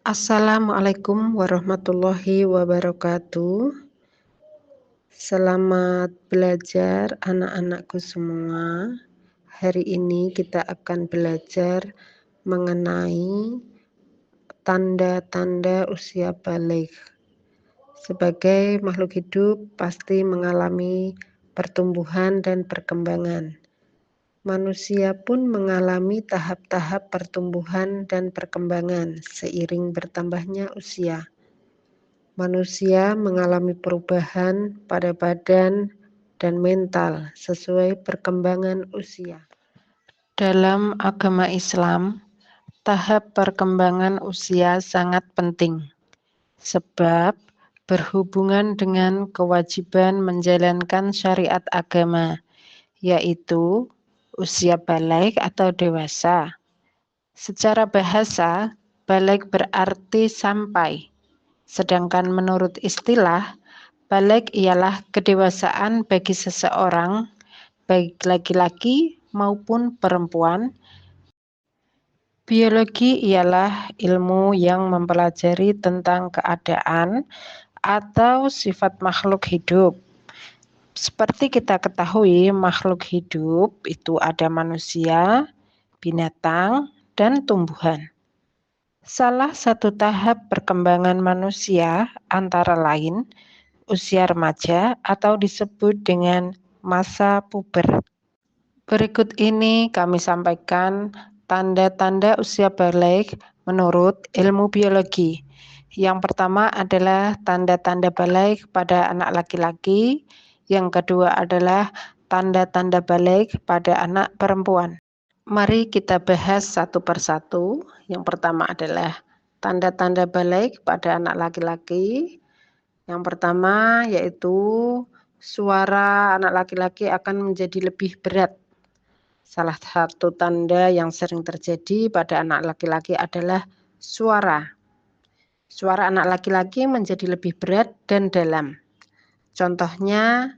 Assalamualaikum warahmatullahi wabarakatuh. Selamat belajar anak-anakku semua. Hari ini kita akan belajar mengenai tanda-tanda usia balik. Sebagai makhluk hidup pasti mengalami pertumbuhan dan perkembangan. Manusia pun mengalami tahap-tahap pertumbuhan dan perkembangan seiring bertambahnya usia. Manusia mengalami perubahan pada badan dan mental sesuai perkembangan usia. Dalam agama Islam, tahap perkembangan usia sangat penting, sebab berhubungan dengan kewajiban menjalankan syariat agama, yaitu usia balik atau dewasa. Secara bahasa, balik berarti sampai. Sedangkan menurut istilah, balik ialah kedewasaan bagi seseorang, baik laki-laki maupun perempuan. Biologi ialah ilmu yang mempelajari tentang keadaan atau sifat makhluk hidup. Seperti kita ketahui, makhluk hidup itu ada manusia, binatang, dan tumbuhan. Salah satu tahap perkembangan manusia antara lain usia remaja atau disebut dengan masa puber. Berikut ini kami sampaikan tanda-tanda usia balik menurut ilmu biologi. Yang pertama adalah tanda-tanda balik pada anak laki-laki. Yang kedua adalah tanda-tanda balik pada anak perempuan. Mari kita bahas satu persatu. Yang pertama adalah tanda-tanda balik pada anak laki-laki. Yang pertama yaitu suara anak laki-laki akan menjadi lebih berat. Salah satu tanda yang sering terjadi pada anak laki-laki adalah suara. Suara anak laki-laki menjadi lebih berat dan dalam. Contohnya,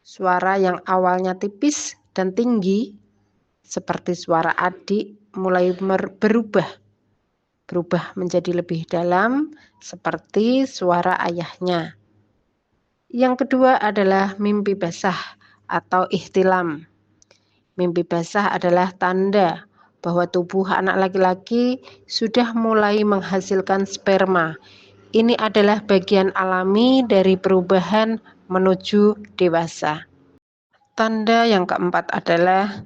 suara yang awalnya tipis dan tinggi, seperti suara adik, mulai berubah menjadi lebih dalam, seperti suara ayahnya. Yang kedua adalah mimpi basah atau ihtilam. Mimpi basah adalah tanda bahwa tubuh anak laki-laki sudah mulai menghasilkan sperma. Ini adalah bagian alami dari perubahan menuju dewasa. Tanda yang keempat adalah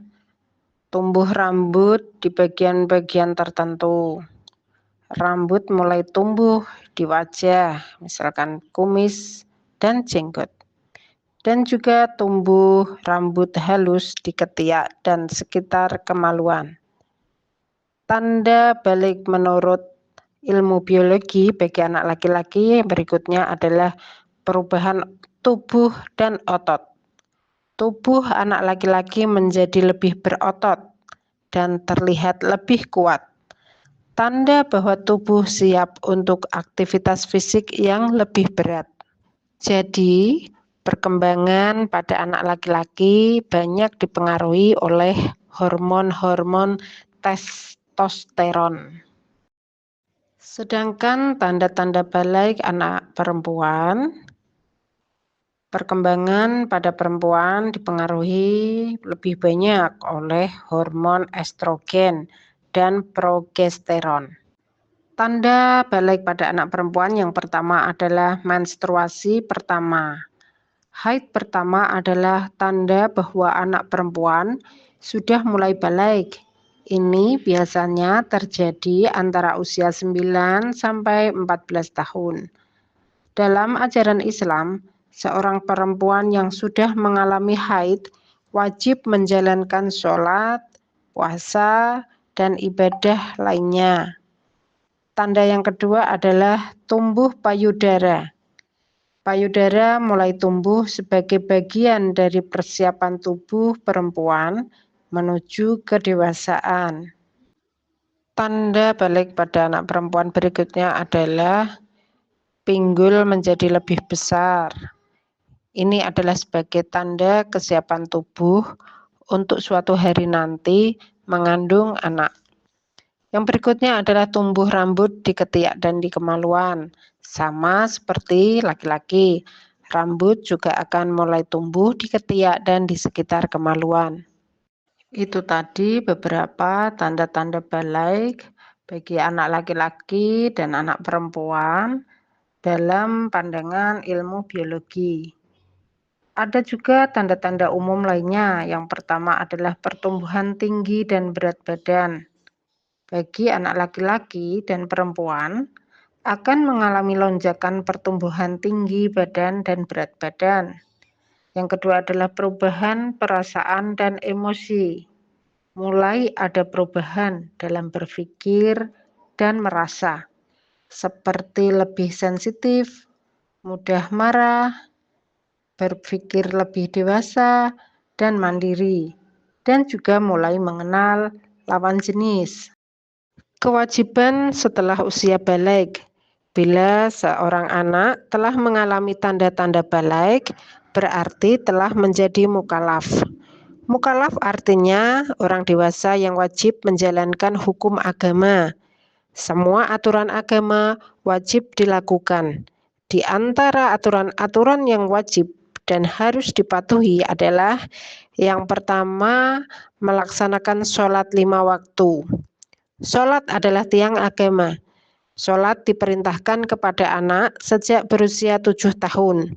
tumbuh rambut di bagian-bagian tertentu. Rambut mulai tumbuh di wajah, misalkan kumis dan jenggot. Dan juga tumbuh rambut halus di ketiak dan sekitar kemaluan. Tanda balik menurut ilmu biologi bagi anak laki-laki berikutnya adalah perubahan tubuh dan otot. Tubuh anak laki-laki menjadi lebih berotot dan terlihat lebih kuat. Tanda bahwa tubuh siap untuk aktivitas fisik yang lebih berat. Jadi, perkembangan pada anak laki-laki banyak dipengaruhi oleh hormon-hormon testosteron. Sedangkan tanda-tanda balik anak perempuan, perkembangan pada perempuan dipengaruhi lebih banyak oleh hormon estrogen dan progesteron. Tanda balik pada anak perempuan yang pertama adalah menstruasi pertama. Haid pertama adalah tanda bahwa anak perempuan sudah mulai balik. Ini biasanya terjadi antara usia 9 sampai 14 tahun. Dalam ajaran Islam, seorang perempuan yang sudah mengalami haid wajib menjalankan sholat, puasa, dan ibadah lainnya. Tanda yang kedua adalah tumbuh payudara. Payudara mulai tumbuh sebagai bagian dari persiapan tubuh perempuan menuju kedewasaan. Tanda balik pada anak perempuan berikutnya adalah pinggul menjadi lebih besar. Ini adalah sebagai tanda kesiapan tubuh untuk suatu hari nanti mengandung anak. Yang berikutnya adalah tumbuh rambut di ketiak dan di kemaluan. Sama seperti laki-laki, rambut juga akan mulai tumbuh di ketiak dan di sekitar kemaluan. Itu tadi beberapa tanda-tanda balaig bagi anak laki-laki dan anak perempuan dalam pandangan ilmu biologi. Ada juga tanda-tanda umum lainnya. Yang pertama adalah pertumbuhan tinggi dan berat badan. Bagi anak laki-laki dan perempuan akan mengalami lonjakan pertumbuhan tinggi badan dan berat badan. Yang kedua adalah perubahan perasaan dan emosi. Mulai ada perubahan dalam berpikir dan merasa, seperti lebih sensitif, mudah marah, berpikir lebih dewasa dan mandiri, dan juga mulai mengenal lawan jenis. Kewajiban setelah usia balaig. Bila seorang anak telah mengalami tanda-tanda balaig, berarti telah menjadi mukallaf. Mukallaf artinya orang dewasa yang wajib menjalankan hukum agama. Semua aturan agama wajib dilakukan. Di antara aturan-aturan yang wajib dan harus dipatuhi adalah yang pertama, melaksanakan sholat 5 waktu. Sholat adalah tiang agama. Sholat diperintahkan kepada anak sejak berusia 7 tahun.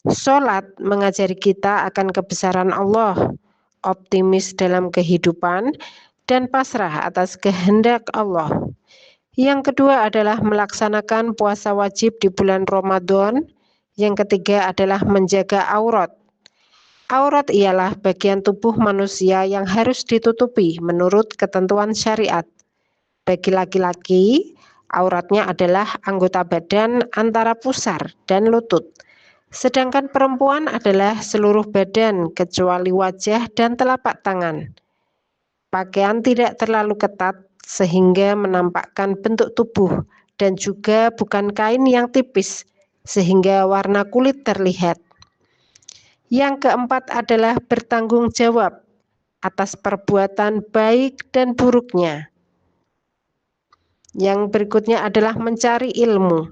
Sholat mengajari kita akan kebesaran Allah, optimis dalam kehidupan, dan pasrah atas kehendak Allah. Yang kedua adalah melaksanakan puasa wajib di bulan Ramadan. Yang ketiga adalah menjaga aurat. Aurat ialah bagian tubuh manusia yang harus ditutupi menurut ketentuan syariat. Bagi laki-laki, auratnya adalah anggota badan antara pusar dan lutut. Sedangkan perempuan adalah seluruh badan kecuali wajah dan telapak tangan. Pakaian tidak terlalu ketat sehingga menampakkan bentuk tubuh dan juga bukan kain yang tipis sehingga warna kulit terlihat. Yang keempat adalah bertanggung jawab atas perbuatan baik dan buruknya. Yang berikutnya adalah mencari ilmu.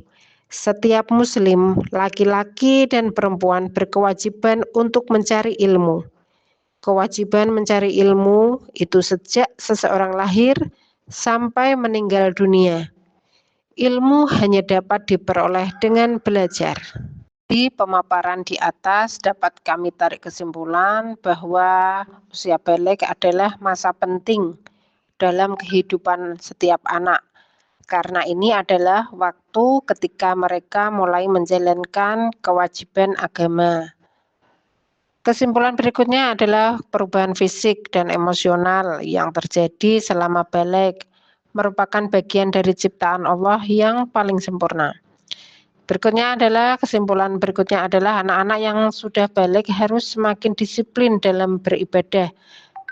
Setiap muslim, laki-laki dan perempuan berkewajiban untuk mencari ilmu. Kewajiban mencari ilmu itu sejak seseorang lahir sampai meninggal dunia. Ilmu hanya dapat diperoleh dengan belajar. Di pemaparan di atas dapat kami tarik kesimpulan bahwa usia balik adalah masa penting dalam kehidupan setiap anak. Karena ini adalah waktu ketika mereka mulai menjalankan kewajiban agama. Kesimpulan berikutnya adalah perubahan fisik dan emosional yang terjadi selama balik merupakan bagian dari ciptaan Allah yang paling sempurna. Kesimpulan berikutnya adalah anak-anak yang sudah balik harus semakin disiplin dalam beribadah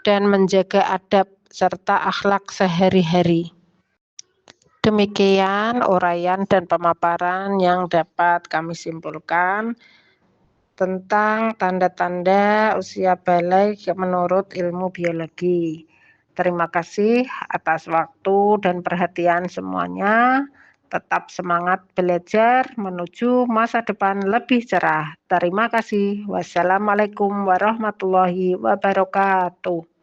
dan menjaga adab serta akhlak sehari-hari. Demikian uraian dan pemaparan yang dapat kami simpulkan tentang tanda-tanda usia balik menurut ilmu biologi. Terima kasih atas waktu dan perhatian semuanya. Tetap semangat belajar menuju masa depan lebih cerah. Terima kasih. Wassalamualaikum warahmatullahi wabarakatuh.